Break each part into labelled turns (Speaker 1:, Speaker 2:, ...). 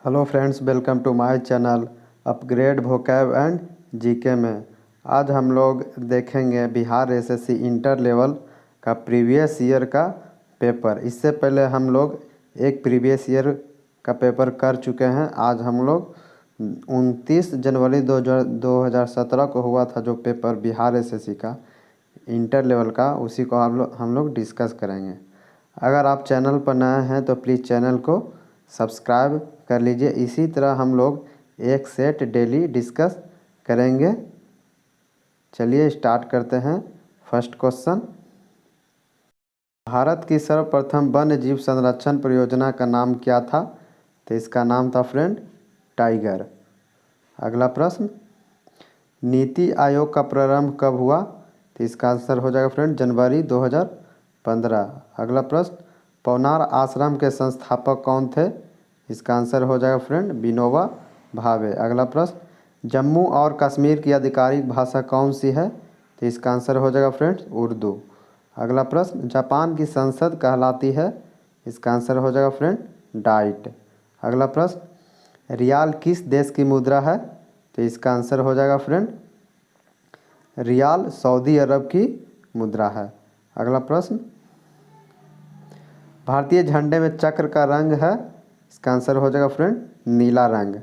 Speaker 1: Hello friends, welcome to my channel upgrade vocab and GK में। आज हम लोग देखेंगे बिहार एसएससी इंटर लेवल का प्रीवियस ईयर का पेपर। इससे पहले हम लोग एक प्रीवियस ईयर का पेपर कर चुके हैं। आज हम लोग 29 जनवरी 2017 को हुआ था जो पेपर बिहार एसएससी का इंटर लेवल का, उसी को हम लोग डिस्कस करेंगे। अगर आप चैनल पर नए हैं तो प्लीज़ चैनल को सब्सक्राइब कर लीजिए। इसी तरह हम लोग एक सेट डेली डिस्कस करेंगे। चलिए स्टार्ट करते हैं। फर्स्ट क्वेश्चन, भारत की सर्वप्रथम वन्य जीव संरक्षण परियोजना का नाम क्या था? तो इसका नाम था फ्रेंड टाइगर। अगला प्रश्न, नीति आयोग का प्रारंभ कब हुआ? तो इसका आंसर हो जाएगा फ्रेंड जनवरी 2015। अगला प्रश्न, पवनार आश्रम के संस्थापक कौन थे? इसका आंसर हो जाएगा फ्रेंड विनोबा भावे। अगला प्रश्न, जम्मू और कश्मीर की आधिकारिक भाषा कौन सी है? तो इसका आंसर हो जाएगा फ्रेंड्स उर्दू। अगला प्रश्न, जापान की संसद कहलाती है? इसका आंसर हो जाएगा फ्रेंड डाइट। अगला प्रश्न, रियाल किस देश की मुद्रा है? तो इसका आंसर हो जाएगा फ्रेंड रियाल सऊदी अरब की मुद्रा है। अगला प्रश्न, भारतीय झंडे में चक्र का रंग है? इसका आंसर हो जाएगा फ्रेंड नीला रंग।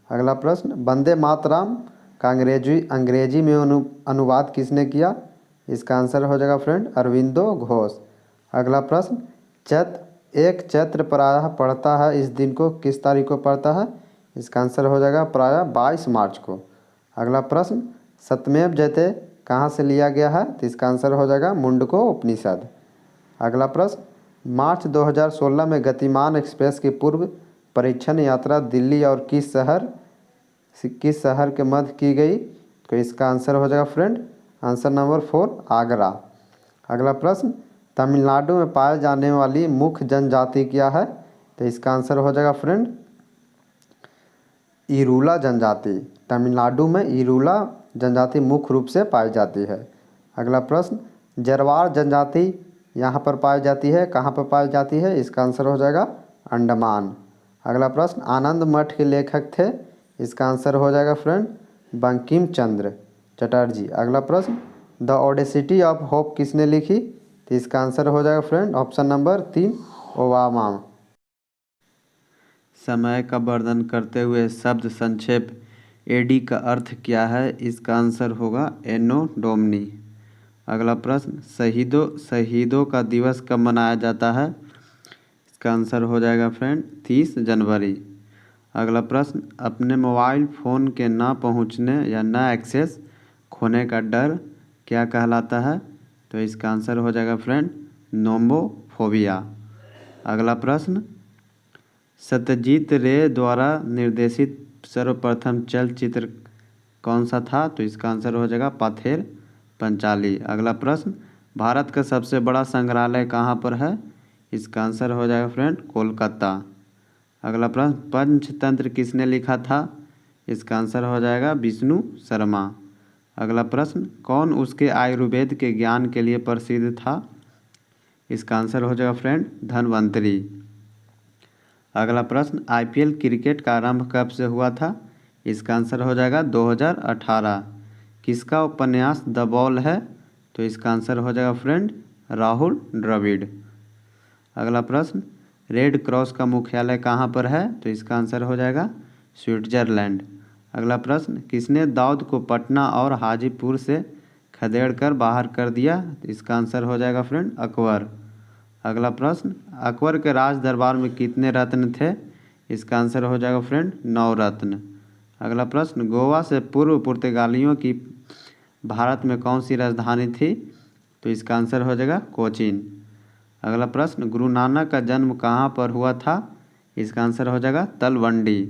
Speaker 1: अगला प्रश्न, वंदे मातरम का अंग्रेजी में अनुवाद किसने किया? इसका आंसर हो जाएगा फ्रेंड अरविंदो घोष। अगला प्रश्न, चैत्र प्रायः पड़ता है, इस दिन को किस तारीख को पड़ता है? इसका आंसर हो जाएगा प्रायः 22 मार्च को। अगला प्रश्न, सत्यमेव जयते कहाँ से लिया गया है? तो इसका आंसर हो जाएगा मुंडको उपनिषद। अगला प्रश्न, मार्च 2016 में गतिमान एक्सप्रेस की पूर्व परीक्षण यात्रा दिल्ली और किस शहर के मध्य की गई? तो इसका आंसर हो जाएगा फ्रेंड आंसर नंबर 4 आगरा। अगला प्रश्न, तमिलनाडु में पाए जाने वाली मुख्य जनजाति क्या है? तो इसका आंसर हो जाएगा फ्रेंड इरूला जनजाति। तमिलनाडु में इरूला जनजाति मुख्य रूप से पाई जाती है। अगला प्रश्न, जरवार जनजाति यहाँ पर पाई जाती है, कहाँ पर पाई जाती है? इसका आंसर हो जाएगा अंडमान। अगला प्रश्न, आनंद मठ के लेखक थे? इसका आंसर हो जाएगा फ्रेंड बंकिम चंद्र चटर्जी। अगला प्रश्न, द ओडेसिटी ऑफ होप किसने लिखी? तो इसका आंसर हो जाएगा फ्रेंड ऑप्शन नंबर 3 ओबामा। समय का वर्णन करते हुए शब्द संक्षेप एडी का अर्थ क्या है? इसका आंसर होगा एनो डोमनी। अगला प्रश्न, शहीदों का दिवस कब मनाया जाता है? इसका आंसर हो जाएगा फ्रेंड 30 जनवरी। अगला प्रश्न, अपने मोबाइल फ़ोन के ना पहुंचने या ना एक्सेस खोने का डर क्या कहलाता है? तो इसका आंसर हो जाएगा फ्रेंड नोमोफोबिया। अगला प्रश्न, सत्यजीत रे द्वारा निर्देशित सर्वप्रथम चलचित्र कौन सा था? तो इसका आंसर हो जाएगा पथेर पंचाली। अगला प्रश्न, भारत का सबसे बड़ा संग्रहालय कहाँ पर है? इसका आंसर हो जाएगा फ्रेंड कोलकाता। अगला प्रश्न, पंचतंत्र किसने लिखा था? इसका आंसर हो जाएगा विष्णु शर्मा। अगला प्रश्न, कौन उसके आयुर्वेद के ज्ञान के लिए प्रसिद्ध था? इसका आंसर हो जाएगा फ्रेंड धन्वंतरी। अगला प्रश्न, आईपीएल क्रिकेट का आरंभ कब से हुआ था? इसका आंसर हो जाएगा 2018। किसका उपन्यास द बॉल है? तो इसका आंसर हो जाएगा फ्रेंड राहुल द्रविड़। अगला प्रश्न, रेड क्रॉस का मुख्यालय कहाँ पर है? तो इसका आंसर हो जाएगा स्विट्जरलैंड। अगला प्रश्न, किसने दाऊद को पटना और हाजीपुर से खदेड़ कर बाहर कर दिया? तो इसका आंसर हो जाएगा फ्रेंड अकबर। अगला प्रश्न, अकबर के राज दरबार में कितने रत्न थे? इसका आंसर हो जाएगा फ्रेंड 9 रत्न। अगला प्रश्न, गोवा से पूर्व पुर्तगालियों की भारत में कौन सी राजधानी थी? तो इसका आंसर हो जाएगा कोचीन। अगला प्रश्न, गुरु नानक का जन्म कहाँ पर हुआ था? इसका आंसर हो जाएगा तलवंडी।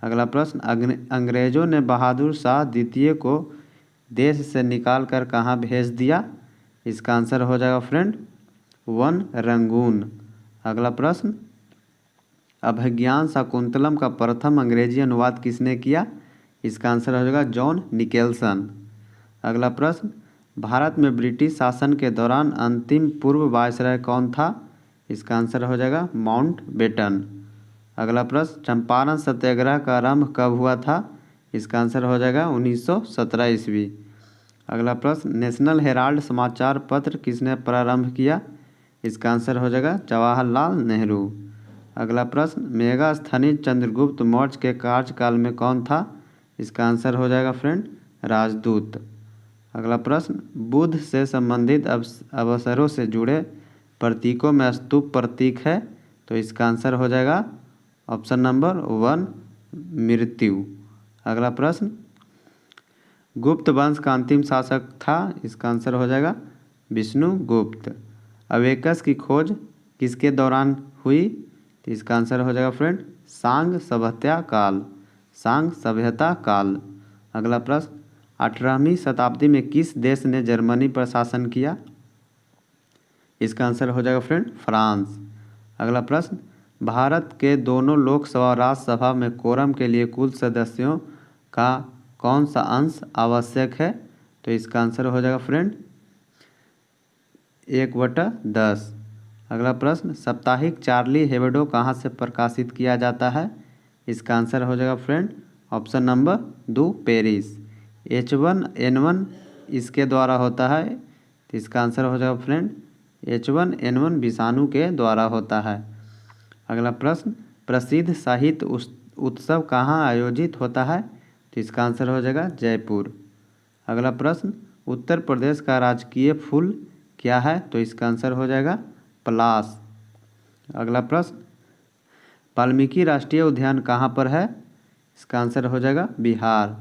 Speaker 1: अगला प्रश्न, अंग्रेजों ने बहादुर शाह द्वितीय को देश से निकाल कर कहाँ भेज दिया? इसका आंसर हो जाएगा फ्रेंड वन रंगून। अगला प्रश्न, अभिज्ञान शाकुंतलम का प्रथम अंग्रेजी अनुवाद किसने किया? इसका आंसर हो जाएगा जॉन निकेल्सन। अगला प्रश्न, भारत में ब्रिटिश शासन के दौरान अंतिम पूर्व वायसराय कौन था? इसका आंसर हो जाएगा माउंटबेटन। अगला प्रश्न, चंपारण सत्याग्रह का आरंभ कब हुआ था? इसका आंसर हो जाएगा 1917 ईस्वी। अगला प्रश्न, नेशनल हेराल्ड समाचार पत्र किसने प्रारंभ किया? इसका आंसर हो जाएगा जवाहरलाल नेहरू। अगला प्रश्न, मेगास्थनीज चंद्रगुप्त मौर्य के कार्यकाल में कौन था? इसका आंसर हो जाएगा फ्रेंड राजदूत। अगला प्रश्न, बुद्ध से संबंधित अवसरों से जुड़े प्रतीकों में स्तूप प्रतीक है, तो इसका आंसर हो जाएगा ऑप्शन नंबर 1 मृत्यु। अगला प्रश्न, गुप्त वंश का अंतिम शासक था? इसका आंसर हो जाएगा विष्णुगुप्त। अबेकस की खोज किसके दौरान हुई? तो इसका आंसर हो जाएगा फ्रेंड सांग सभ्यता काल, सांग सभ्यता काल। अगला प्रश्न, 18वीं शताब्दी में किस देश ने जर्मनी पर शासन किया? इसका आंसर हो जाएगा फ्रेंड फ्रांस। अगला प्रश्न, भारत के दोनों लोकसभा और राज्यसभा में कोरम के लिए कुल सदस्यों का कौन सा अंश आवश्यक है? तो इसका आंसर हो जाएगा फ्रेंड 1/10। अगला प्रश्न, साप्ताहिक चार्ली हेब्डो कहाँ से प्रकाशित किया जाता है? इसका आंसर हो जाएगा friend option number 2 Paris. H1N1 इसके द्वारा होता है, तो इसका आंसर हो जाएगा फ्रेंड H1N1 विषाणु के द्वारा होता है। अगला प्रश्न, प्रसिद्ध साहित्य उत्सव कहाँ आयोजित होता है? तो इसका आंसर हो जाएगा जयपुर। अगला प्रश्न, उत्तर प्रदेश का राजकीय फूल क्या है? तो इसका आंसर हो जाएगा पलाश। अगला प्रश्न, वाल्मीकि राष्ट्रीय उद्यान कहाँ पर है? इसका आंसर हो जाएगा बिहार।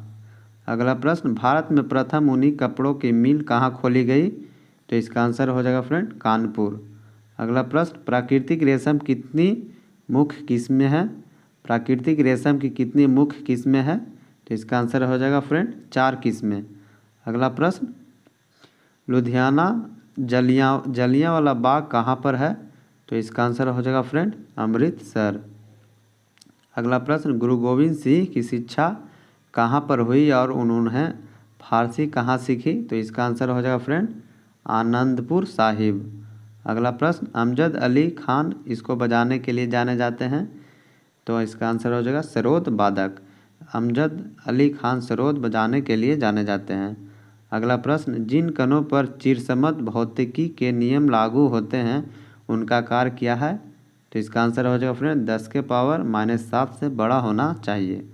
Speaker 1: अगला प्रश्न, भारत में प्रथम ऊनी कपड़ों की मिल कहाँ खोली गई? तो इसका आंसर हो जाएगा फ्रेंड कानपुर। अगला प्रश्न, प्राकृतिक रेशम कितनी मुख्य किस्में हैं? प्राकृतिक रेशम की कितनी मुख्य किस्में हैं? तो इसका आंसर हो जाएगा फ्रेंड 4 किस्में। अगला प्रश्न, लुधियाना जलियांवाला बाग कहाँ पर है? तो इसका आंसर हो जाएगा फ्रेंड अमृतसर। अगला प्रश्न, गुरु गोविंद सिंह की शिक्षा कहाँ पर हुई और उन्होंने फारसी कहाँ सीखी? तो इसका आंसर हो जाएगा फ्रेंड आनंदपुर साहिब। अगला प्रश्न, अमजद अली खान इसको बजाने के लिए जाने जाते हैं, तो इसका आंसर हो जाएगा सरोद वादक। अमजद अली खान सरोद बजाने के लिए जाने जाते हैं। अगला प्रश्न, जिन कणों पर चिरसमत भौतिकी के नियम लागू होते हैं उनका कार्य क्या है? तो इसका आंसर हो जाएगा फ्रेंड 10⁻⁷ से बड़ा होना चाहिए।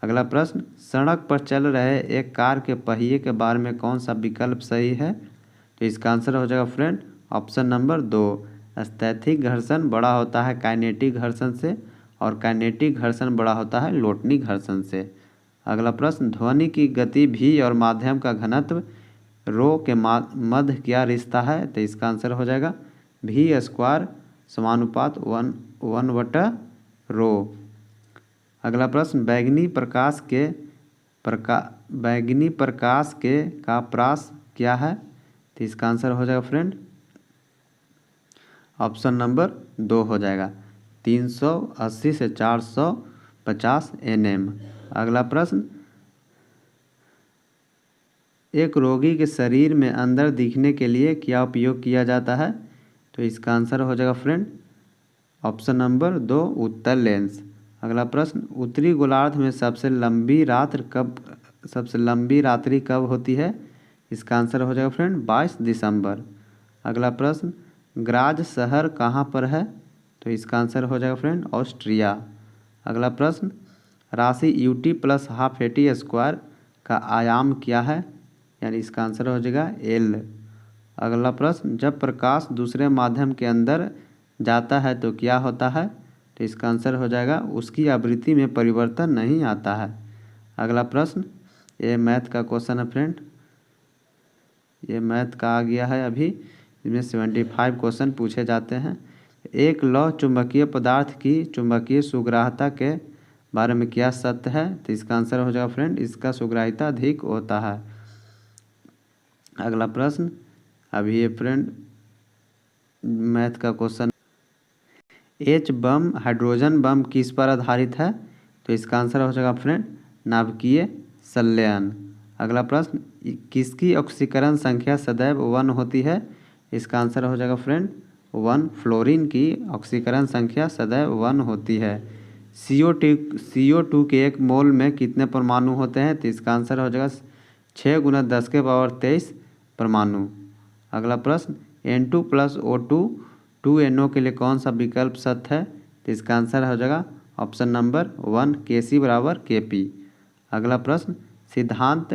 Speaker 1: अगला प्रश्न, सड़क पर चल रहे एक कार के पहिए के बारे में कौन सा विकल्प सही है? तो इसका आंसर हो जाएगा फ्रेंड ऑप्शन नंबर 2। स्थैथिक घर्षण बड़ा होता है काइनेटिक घर्षण से, और काइनेटिक घर्षण बड़ा होता है लोटनी घर्षण से। अगला प्रश्न, ध्वनि की गति भी और माध्यम का घनत्व रो के मध्य क्या रिश्ता है? तो इसका आंसर हो जाएगा V² समानुपात 1/रो। अगला प्रश्न, बैगनी प्रकाश के का प्रास क्या है? तो इसका आंसर हो जाएगा फ्रेंड ऑप्शन नंबर 2 हो जाएगा 380 से 450 nm। अगला प्रश्न, एक रोगी के शरीर में अंदर दिखने के लिए क्या उपयोग किया जाता है? तो इसका आंसर हो जाएगा फ्रेंड ऑप्शन नंबर 2 उत्तल लेंस। अगला प्रश्न, उत्तरी गोलार्ध में सबसे लंबी रात्रि कब होती है? इसका आंसर हो जाएगा फ्रेंड 22 दिसंबर। अगला प्रश्न, ग्राज शहर कहाँ पर है? तो इसका आंसर हो जाएगा फ्रेंड ऑस्ट्रिया। अगला प्रश्न, राशि ut + हाफ AT² का आयाम क्या है? यानी इसका आंसर हो जाएगा L। अगला प्रश्न, जब प्रकाश दूसरे माध्यम के अंदर जाता है तो क्या होता है? तो इसका आंसर हो जाएगा उसकी आवृत्ति में परिवर्तन नहीं आता है। अगला प्रश्न, ये मैथ का क्वेश्चन है फ्रेंड, ये मैथ का आ गया है अभी, इसमें 75 क्वेश्चन पूछे जाते हैं। एक लौह चुंबकीय पदार्थ की चुंबकीय सुग्राह्यता के बारे में क्या सत्य है? तो इसका आंसर हो जाएगा फ्रेंड इसका सुग्राह्यता अधिक होता है। अगला प्रश्न, अभी ये फ्रेंड मैथ का क्वेश्चन, H बम हाइड्रोजन बम किस पर आधारित है? तो इसका आंसर हो जाएगा फ्रेंड नाभिकीय संलयन। अगला प्रश्न, किसकी ऑक्सीकरण संख्या सदैव 1 होती है? इसका आंसर हो जाएगा फ्रेंड 1। फ्लोरीन की ऑक्सीकरण संख्या सदैव 1 होती है। CO2 के 1 मोल में कितने परमाणु होते हैं? तो इसका आंसर हो जाएगा 6 × 10⁻23 परमाणु। अगला प्रश्न N2+O2 2NO के लिए कौन सा विकल्प सत्य है? तो इसका आंसर हो जाएगा ऑप्शन नंबर 1 Kc = Kp। अगला प्रश्न सिद्धांत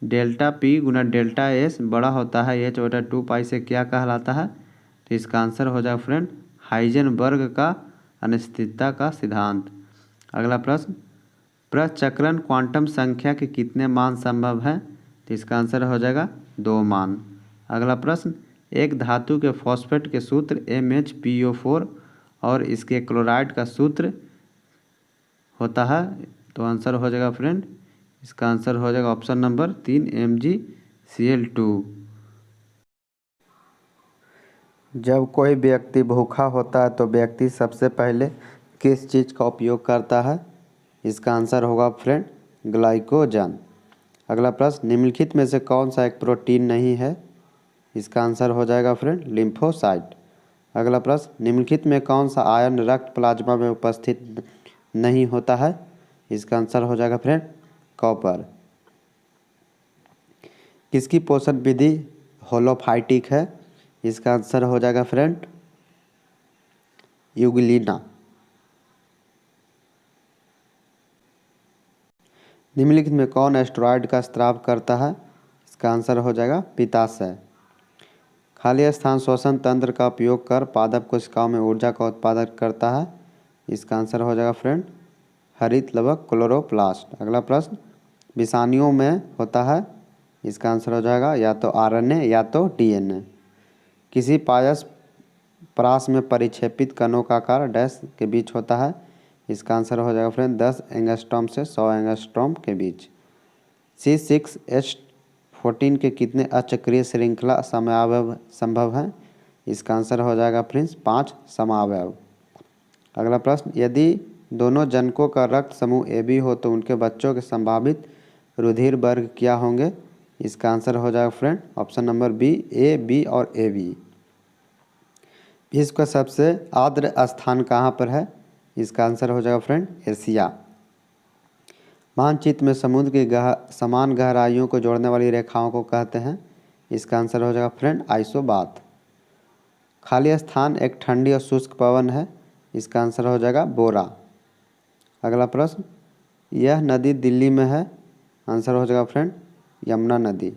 Speaker 1: डेल्टा P × डेल्टा S बड़ा होता है H/2π से क्या कहलाता है? तो इसका आंसर हो जाएगा फ्रेंड हाइजेनबर्ग का अनिश्चितता का सिद्धांत। अगला प्रश्न पृथक्करण क्वांटम संख्या के कितने मान संभव है? तो इसका आंसर हो जाएगा 2 मान। अगला प्रश्न एक धातु के फॉस्फेट के सूत्र MHPO4 और इसके क्लोराइड का सूत्र होता है, तो आंसर हो जाएगा फ्रेंड इसका आंसर हो जाएगा ऑप्शन नंबर 3 MgCl2। जब कोई व्यक्ति भूखा होता है तो व्यक्ति सबसे पहले किस चीज़ का उपयोग करता है? इसका आंसर होगा फ्रेंड ग्लाइकोजन। अगला प्रश्न निम्नलिखित में से कौन सा एक प्रोटीन नहीं है? इसका आंसर हो जाएगा फ्रेंड लिम्फोसाइट। अगला प्रश्न निम्नलिखित में कौन सा आयन रक्त प्लाज्मा में उपस्थित नहीं होता है? इसका आंसर हो जाएगा फ्रेंड कॉपर। किसकी पोषण विधि होलोफाइटिक है? इसका आंसर हो जाएगा फ्रेंड यूग्लिना। निम्नलिखित में कौन एस्टेरॉयड का स्राव करता है? इसका आंसर हो जाएगा पित्ताशय। खाली स्थान शोषण तंत्र का उपयोग कर पादप कोशिकाओं में ऊर्जा का उत्पादन करता है। इसका आंसर हो जाएगा फ्रेंड हरित लवक क्लोरोप्लास्ट। अगला प्रश्न विषाणुओं में होता है। इसका आंसर हो जाएगा या तो RNA या तो DNA। किसी पायस परास में परिक्षेपित कणों का आकार डैश के बीच होता है। इसका आंसर हो जाएगा फ्रेंड 10 एंगस्ट्रॉम से 100 एंगस्ट्रॉम के बीच। C6H14 के कितने अचक्रीय श्रृंखला समअवयव संभव हैं? इसका आंसर हो जाएगा फ्रेंड्स 5 समअवयव। अगला प्रश्न यदि दोनों जनकों का रक्त समूह AB हो तो उनके बच्चों के संभावित रुधिर वर्ग क्या होंगे? इसका आंसर हो जाएगा friend option number B A B और AB। विश्व का सबसे आर्द्र स्थान कहाँ पर है? इसका आंसर हो जाएगा फ्रेंड एशिया। मानचित्र में समुद्र की समान गहराइयों को जोड़ने वाली रेखाओं को कहते हैं। इसका आंसर हो जाएगा फ्रेंड आइसोबाथ। खाली स्थान एक ठंडी और शुष्क पवन है। इसका आंसर हो जाएगा बोरा। अगला प्रश्न यह नदी दिल्ली में है। आंसर हो जाएगा फ्रेंड यमुना नदी।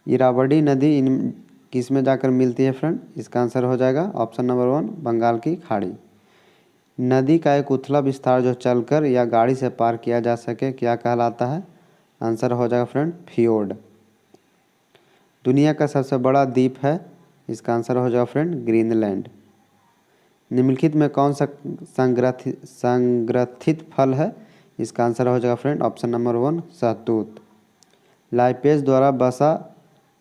Speaker 1: इरावदी नदी इन किस में जाकर मिलती है फ्रेंड? इसका आंसर हो जाएगा ऑप्शन नंबर 1 बंगाल की खाड़ी। नदी का एक उथला विस्तार जो चलकर या गाड़ी से पार किया जा सके क्या कहलाता है? आंसर हो जाएगा फ्रेंड फियोर्ड। दुनिया का सबसे बड़ा द्वीप है। इसका आंसर हो जाएगा फ्रेंड ग्रीनलैंड। निम्नलिखित में कौन सा संग्रथित फल है? इसका आंसर हो जाएगा फ्रेंड ऑप्शन नंबर 1 शहतूत। लाइपेज द्वारा वसा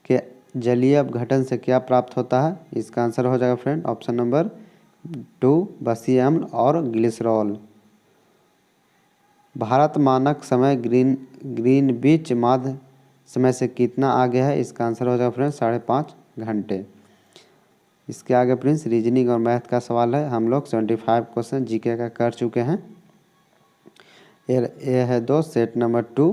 Speaker 1: के जलीय अपघटन से क्या प्राप्त होता है? इसका आंसर हो जाएगा फ्रेंड ऑप्शन नंबर 2 वसीय अम्ल और ग्लिसरॉल। भारत मानक समय ग्रीनविच माध्य समय से कितना आगे है? इसका आंसर हो जाएगा फ्रेंड 5.5 घंटे। इसके आगे प्रिंस रीजनिंग और मैथ का सवाल है। हम लोग 75 क्वेश्चन जीके का कर चुके हैं। ये है 2 set number 2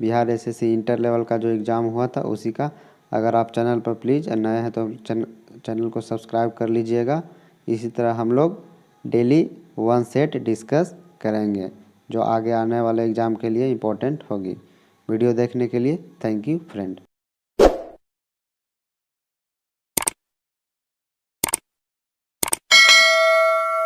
Speaker 1: Bihar SSC inter level का जो एग्ज़ाम हुआ था उसी का। अगर आप चैनल पर प्लीज़ नए हैं तो चैनल को सब्सक्राइब कर लीजिएगा। इसी तरह हम लोग डेली 1 सेट डिस्कस करेंगे जो आगे आने वाले एग्ज़ाम के लिए इम्पोर्टेंट होगी। वीडियो देखने के लिए थैंक यू फ्रेंड।